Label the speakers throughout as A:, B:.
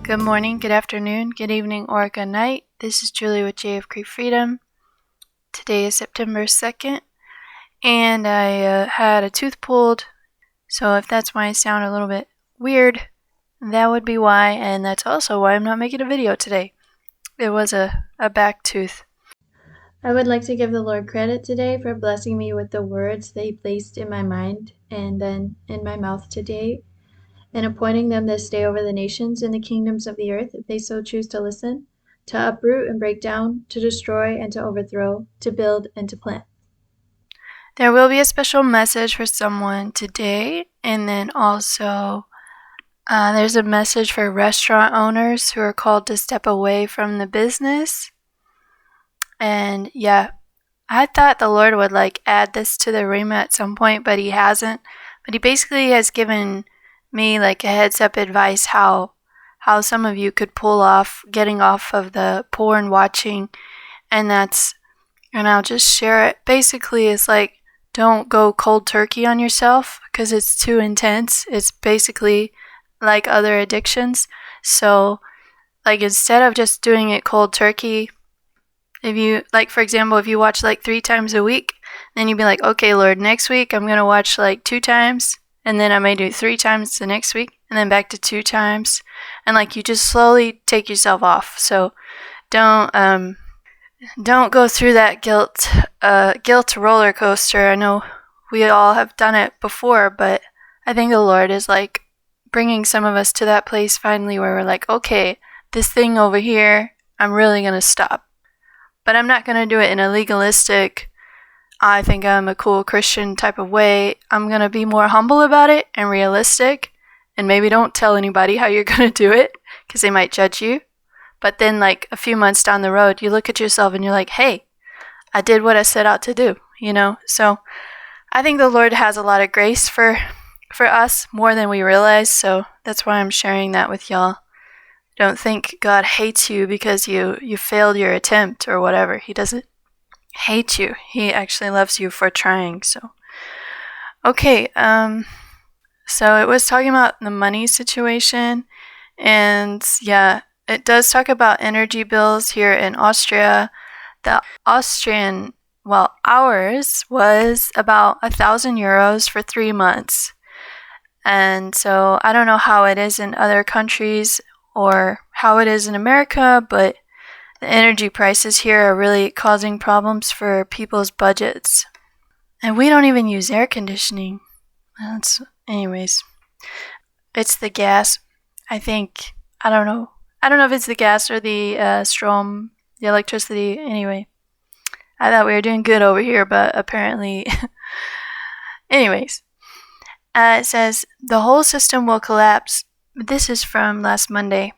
A: Good morning, good afternoon, good evening, or good night. This is Julie with J of Creek Freedom. Today is September 2nd, and I had a tooth pulled, so if that's why I sound a little bit weird, that would be why, and that's also why I'm not making a video today. It was a back tooth. I would like to give the Lord credit today for blessing me with the words that He placed in my mind and then in my mouth today, and appointing them this day over the nations and the kingdoms of the earth, if they so choose to listen, to uproot and break down, to destroy and to overthrow, to build and to plant. There will be a special message for someone today, and then also there's a message for restaurant owners who are called to step away from the business. And yeah, I thought the Lord would add this to the rhema at some point, but He hasn't. But He basically has given me a heads up advice how some of you could pull off getting off of the porn watching, and I'll just share it. Basically, it's don't go cold turkey on yourself because it's too intense. It's basically like other addictions. So instead of just doing it cold turkey, if you for example, if you watch 3 times a week, then you'd be like, okay, Lord, next week I'm gonna watch 2 times. And then I may do 3 times the next week, and then back to 2 times. And you just slowly take yourself off. So don't go through that guilt roller coaster. I know we all have done it before, but I think the Lord is bringing some of us to that place finally where we're okay, this thing over here, I'm really going to stop. But I'm not going to do it in a legalistic, I think I'm a cool Christian type of way. I'm going to be more humble about it and realistic, and maybe don't tell anybody how you're going to do it because they might judge you. But then a few months down the road, you look at yourself and you're like, hey, I did what I set out to do, So I think the Lord has a lot of grace for us more than we realize, so that's why I'm sharing that with y'all. Don't think God hates you because you failed your attempt or whatever. He doesn't hate you. He actually loves you for trying. So okay, so it was talking about the money situation, and yeah, it does talk about energy bills here in Austria. The Austrian, ours was about 1,000 euros for 3 months. And so I don't know how it is in other countries or how it is in America, but the energy prices here are really causing problems for people's budgets. And we don't even use air conditioning. Anyways, it's the gas, I think. I don't know if it's the gas or the strom, the electricity. Anyway, I thought we were doing good over here, but apparently... Anyways, it says, the whole system will collapse. This is from last Monday.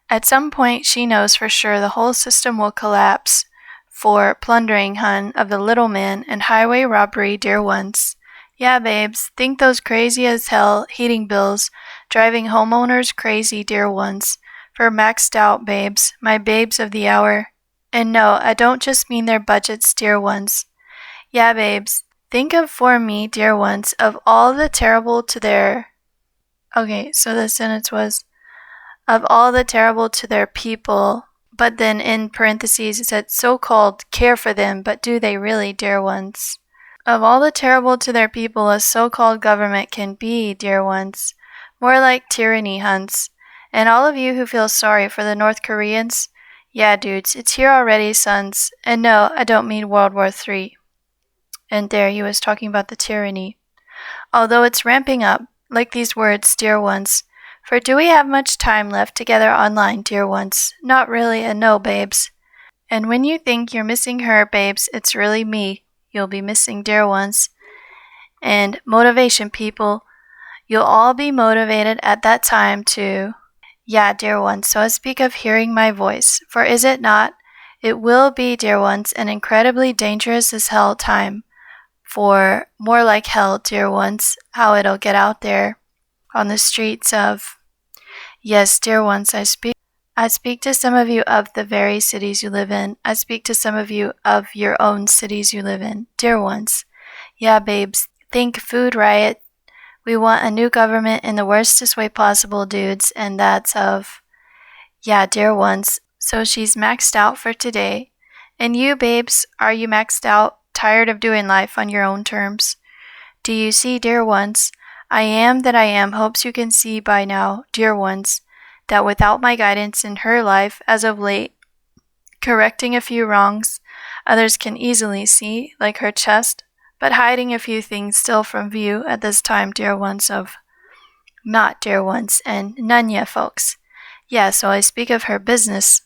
A: At some point, she knows for sure the whole system will collapse for plundering Hun of the little man and highway robbery, dear ones. Yeah, babes, think those crazy as hell heating bills, driving homeowners crazy, dear ones. For maxed out babes, my babes of the hour. And no, I don't just mean their budgets, dear ones. Yeah, babes, think of for me, dear ones, of all the terrible to their... Okay, so the sentence was, of all the terrible to their people, but then in parentheses it said so-called care for them, but do they really, dear ones? Of all the terrible to their people a so-called government can be, dear ones, more like tyranny, Huns. And all of you who feel sorry for the North Koreans, yeah, dudes, it's here already, sons. And no, I don't mean World War III. And there he was talking about the tyranny. Although it's ramping up, like these words, dear ones. For do we have much time left together online, dear ones? Not really, and no, babes. And when you think you're missing her, babes, it's really me you'll be missing, dear ones. And motivation, people. You'll all be motivated at that time to... Yeah, dear ones, so I speak of hearing my voice. For is it not? It will be, dear ones, an incredibly dangerous as hell time. For more like hell, dear ones, how it'll get out there on the streets of... Yes, dear ones, I speak to some of you of the very cities you live in. I speak to some of you of your own cities you live in. Dear ones. Yeah, babes, think food riot We want a new government in the worstest way possible, dudes, and that's of, yeah, dear ones. So she's maxed out for today. And you, babes, are you maxed out, tired of doing life on your own terms? Do you see, dear ones? I am that I am hopes you can see by now, dear ones, that without my guidance in her life as of late, correcting a few wrongs, others can easily see, like her chest, but hiding a few things still from view at this time, dear ones of not dear ones, and none yet, folks. Yeah, so I speak of her business.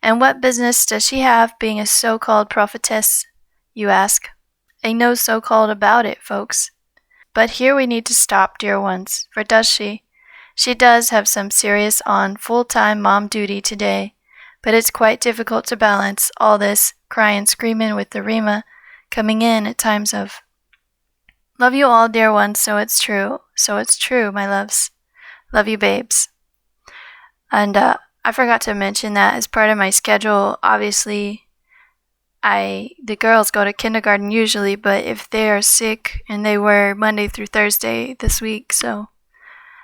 A: And what business does she have being a so-called prophetess, you ask? Ain't no so-called about it, folks. But here we need to stop, dear ones, for does she? She does have some serious on full-time mom duty today, but it's quite difficult to balance all this crying, screaming with the rhema coming in at times of love you all, dear ones, so it's true, my loves. Love you, babes. And I forgot to mention that as part of my schedule, obviously, the girls go to kindergarten usually, but if they are sick, and they were Monday through Thursday this week, so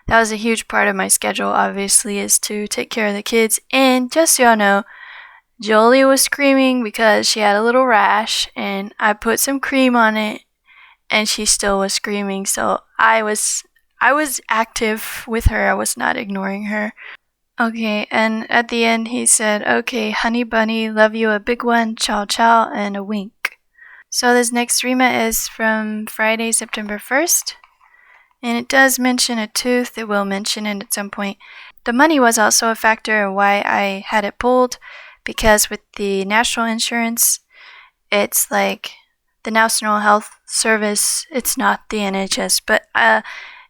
A: that was a huge part of my schedule, obviously, is to take care of the kids. And just so y'all know, Jolie was screaming because she had a little rash, and I put some cream on it, and she still was screaming. So I was active with her. I was not ignoring her. Okay, and at the end he said, okay, honey bunny, love you, a big one, ciao ciao, and a wink. So this next rhema is from Friday, September 1st, and it does mention a tooth. It will mention it at some point. The money was also a factor of why I had it pulled, because with the national insurance, it's like the National Health Service, it's not the NHS, but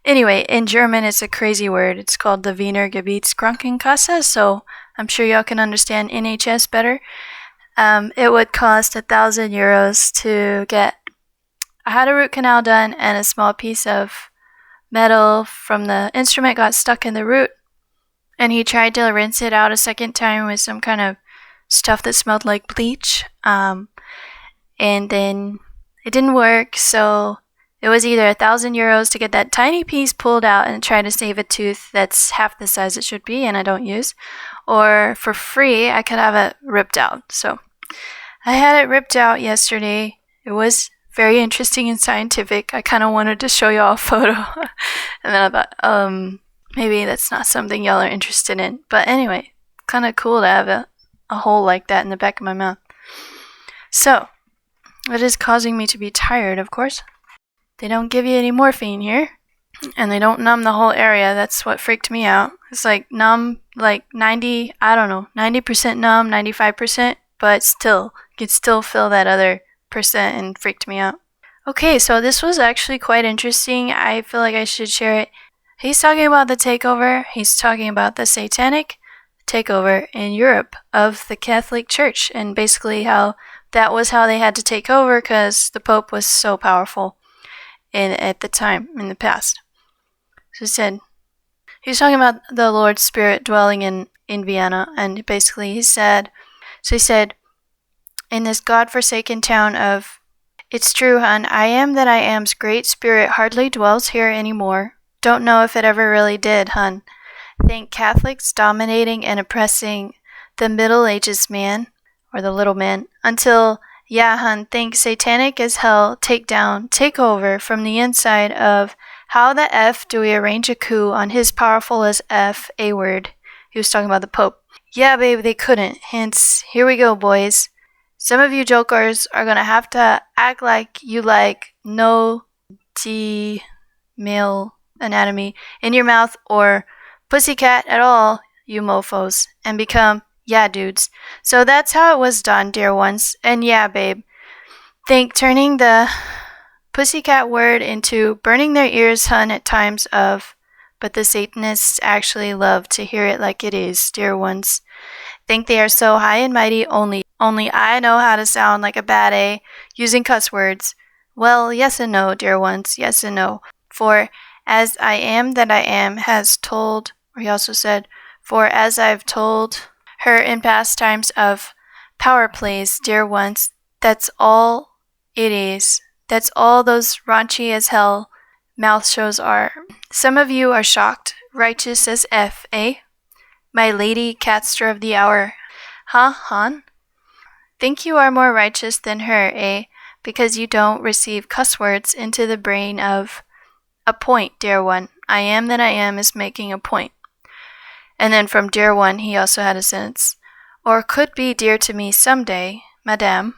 A: anyway, in German, it's a crazy word. It's called the Wiener Gebietskrankenkasse, so I'm sure y'all can understand NHS better. It would cost 1,000 euros to get. I had a root canal done, and a small piece of metal from the instrument got stuck in the root, and he tried to rinse it out a second time with some kind of stuff that smelled like bleach, and then it didn't work, so it was either 1,000 euros to get that tiny piece pulled out and try to save a tooth that's half the size it should be and I don't use, or for free I could have it ripped out. So I had it ripped out yesterday. It was very interesting and scientific. I kind of wanted to show y'all a photo and then I thought, maybe that's not something y'all are interested in. But anyway, kind of cool to have a hole like that in the back of my mouth. So it is causing me to be tired, of course. They don't give you any morphine here, and they don't numb the whole area. That's what freaked me out. It's like numb, like 90% numb, 95%, but still, you could still feel that other percent, and freaked me out. Okay, so this was actually quite interesting. I feel like I should share it. He's talking about the takeover. He's talking about the Satanic takeover in Europe of the Catholic Church, and basically how that was how they had to take over because the Pope was so powerful at the time, in the past. So he was talking about the Lord's Spirit dwelling in Vienna, and basically he said, in this God-forsaken town of, it's true, hun, I am that I am's great spirit hardly dwells here anymore. Don't know if it ever really did, hun. Think Catholics dominating and oppressing the Middle Ages man, or the little man, until, yeah, hun, think Satanic as hell, take down, take over from the inside of, how the F do we arrange a coup on his powerful as F, a word. He was talking about the Pope. Yeah, babe, they couldn't. Hence, here we go, boys. Some of you jokers are gonna have to act like you like no T male anatomy in your mouth or pussycat at all, you mofos, and become, yeah, dudes. So that's how it was done, dear ones. And yeah, babe, think turning the pussycat word into burning their ears, hun, at times of, but the Satanists actually love to hear it like it is, dear ones. Think they are so high and mighty, only I know how to sound like a bad A using cuss words. Well, yes and no, dear ones, yes and no. For as I am that I am has told, or he also said, for as I've told her in past times of power plays, dear ones, that's all it is. That's all those raunchy as hell Mouth shows are. Some of you are shocked. Righteous as F, eh? My lady catster of the hour. Huh, hon? Think you are more righteous than her, eh? Because you don't receive cuss words into the brain of a point, dear one. I am that I am is making a point. And then from dear one, he also had a sentence. Or could be dear to me someday, madame.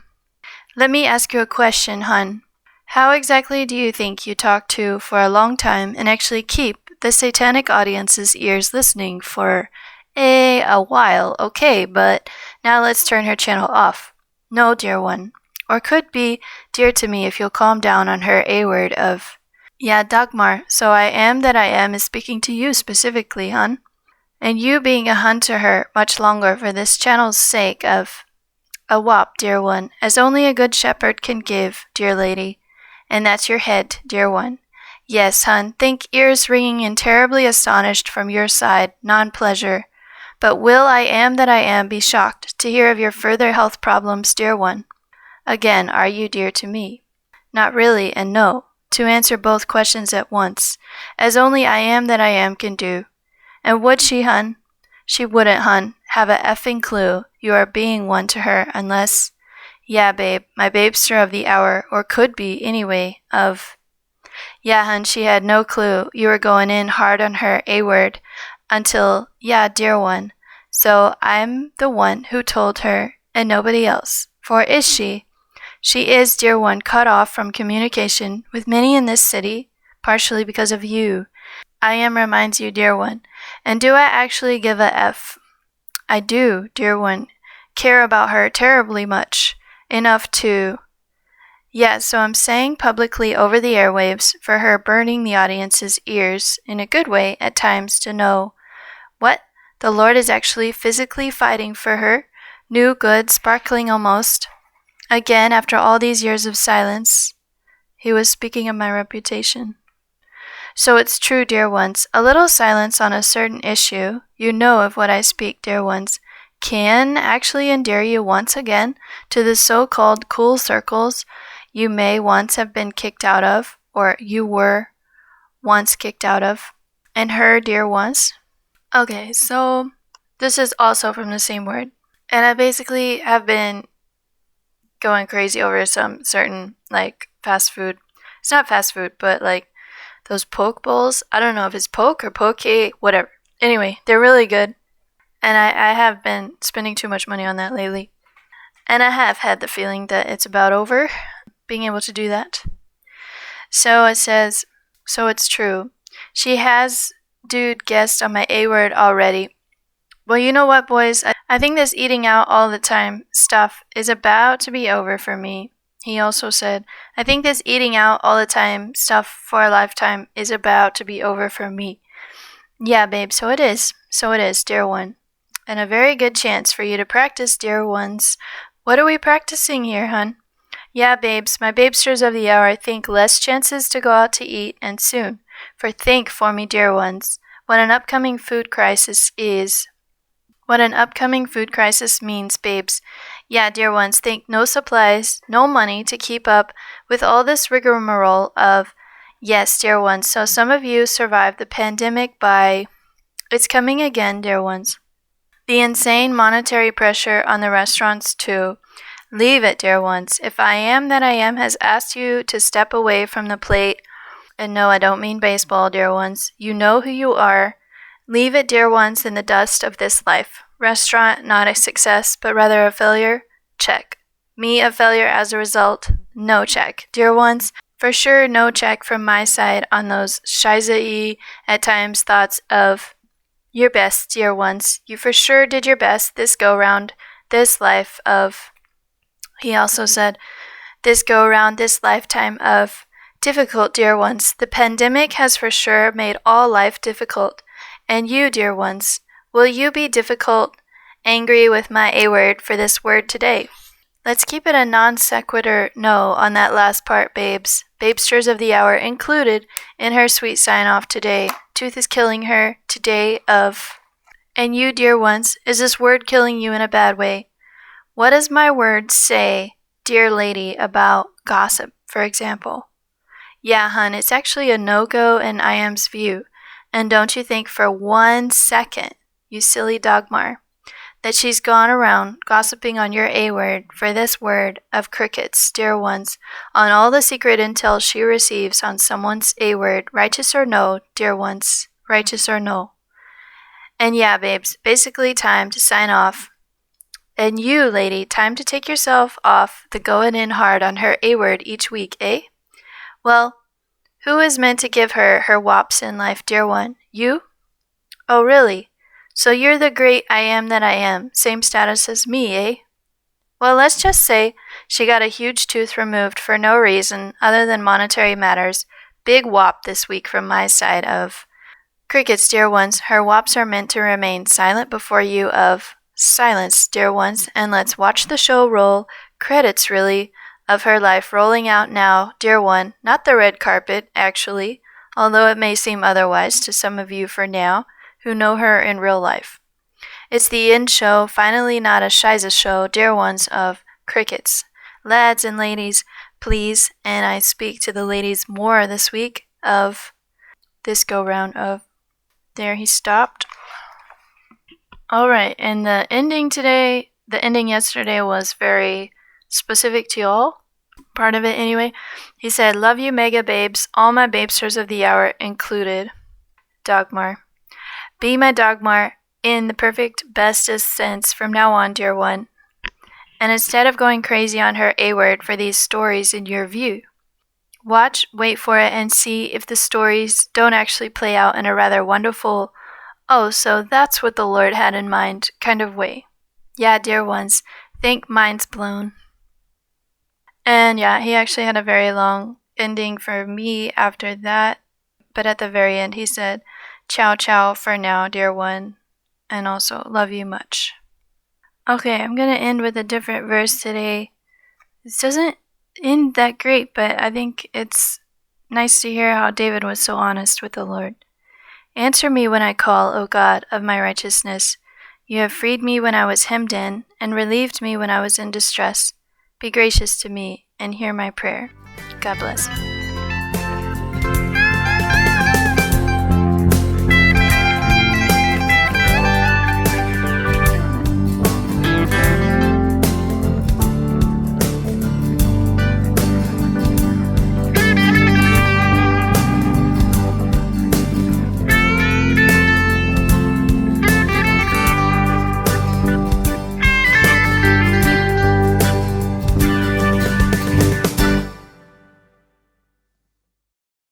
A: Let me ask you a question, hun. How exactly do you think you talk to for a long time and actually keep the satanic audience's ears listening for a while? Okay, but now let's turn her channel off. No, dear one. Or could be dear to me if you'll calm down on her A-word of, yeah, Dagmar, so I am that I am is speaking to you specifically, hun. And you being a hun to her much longer for this channel's sake of a whop, dear one, as only a good shepherd can give, dear lady. And that's your head, dear one. Yes, hun, think ears ringing and terribly astonished from your side, non-pleasure. But will I am that I am be shocked to hear of your further health problems, dear one? Again, are you dear to me? Not really, and no, to answer both questions at once, as only I am that I am can do. And would she, hun? She wouldn't, hun, have a effing clue you are being one to her unless, yeah, babe, my babester of the hour, or could be, anyway, of, yeah, hun, she had no clue you were going in hard on her A-word until, yeah, dear one. So I'm the one who told her, and nobody else. For is she? She is, dear one, cut off from communication with many in this city, partially because of you. I am reminds you, dear one. And do I actually give a F? I do, dear one, care about her terribly much, enough to... Yeah, so I'm saying publicly over the airwaves for her burning the audience's ears in a good way at times to know what the Lord is actually physically fighting for her, new, good, sparkling almost. Again, after all these years of silence, he was speaking of my reputation. So it's true, dear ones, a little silence on a certain issue, you know of what I speak, dear ones, can actually endear you once again to the so-called cool circles you may once have been kicked out of, or you were once kicked out of. And her, dear ones. Okay, so this is also from the same word. And I basically have been going crazy over some certain, like, fast food. It's not fast food, but, like, those poke bowls. I don't know if it's poke or poke, whatever. Anyway, they're really good. And I have been spending too much money on that lately. And I have had the feeling that it's about over, being able to do that. So it says, so it's true. She has dude guessed on my A-word already. Well, you know what, boys? I think this eating out all the time stuff is about to be over for me. He also said, I think this eating out all the time stuff for a lifetime is about to be over for me. Yeah, babe, so it is. So it is, dear one. And a very good chance for you to practice, dear ones. What are we practicing here, hun? Yeah, babes, my babesters of the hour think less chances to go out to eat, and soon. For think for me, dear ones, what an upcoming food crisis is. What an upcoming food crisis means, babes. Yeah, dear ones, think no supplies, no money to keep up with all this rigmarole of, yes, dear ones, so some of you survived the pandemic by, it's coming again, dear ones. The insane monetary pressure on the restaurants too. Leave it, dear ones. If I am that I am has asked you to step away from the plate, and no, I don't mean baseball, dear ones. You know who you are. Leave it, dear ones, in the dust of this life. Restaurant, not a success, but rather a failure? Check. Me, a failure as a result? No check. Dear ones, for sure no check from my side on those shiza-y, at times, thoughts of your best, dear ones. You for sure did your best this go-round, this life of... He also said, this go-round, this lifetime of difficult, dear ones. The pandemic has for sure made all life difficult. And you, dear ones, will you be difficult, angry with my A-word for this word today? Let's keep it a non sequitur no on that last part, babes. Babesters of the hour included in her sweet sign-off today. Tooth is killing her today of... And you, dear ones, is this word killing you in a bad way? What does my word say, dear lady, about gossip, for example? Yeah, hun, it's actually a no-go in I am's view. And don't you think for 1 second, you silly Dagmar, that she's gone around gossiping on your A-word for this word of crickets, dear ones, on all the secret intel she receives on someone's A-word, righteous or no, dear ones, righteous or no. And yeah, babes, basically time to sign off. And you, lady, time to take yourself off the going in hard on her A-word each week, eh? Well, who is meant to give her whops in life, dear one? You? Oh, really? So you're the great I am that I am, same status as me, eh? Well, let's just say she got a huge tooth removed for no reason other than monetary matters. Big whop this week from my side of crickets, dear ones. Her whops are meant to remain silent before you of silence, dear ones, and let's watch the show roll. Credits, really, of her life rolling out now, dear one. Not the red carpet, actually, although it may seem otherwise to some of you for now, who know her in real life. It's the end show, finally not a shiza show, dear ones of crickets. Lads and ladies, please, and I speak to the ladies more this week of this go-round of... There he stopped. Alright, and the ending yesterday was very specific to y'all. Part of it anyway. He said, love you mega babes, all my babesters of the hour included. Dagmar. Be my Dagmar in the perfect bestest sense from now on, dear one. And instead of going crazy on her A-word for these stories in your view, watch, wait for it, and see if the stories don't actually play out in a rather wonderful, oh, so that's what the Lord had in mind kind of way. Yeah, dear ones, think mind's blown. And yeah, he actually had a very long ending for me after that, but at the very end he said, ciao ciao for now, dear one, and also love you much. Okay, I'm going to end with a different verse today. This doesn't end that great, but I think it's nice to hear how David was so honest with the Lord. Answer me when I call, O God of my righteousness. You have freed me when I was hemmed in, and relieved me when I was in distress. Be gracious to me, and hear my prayer. God bless.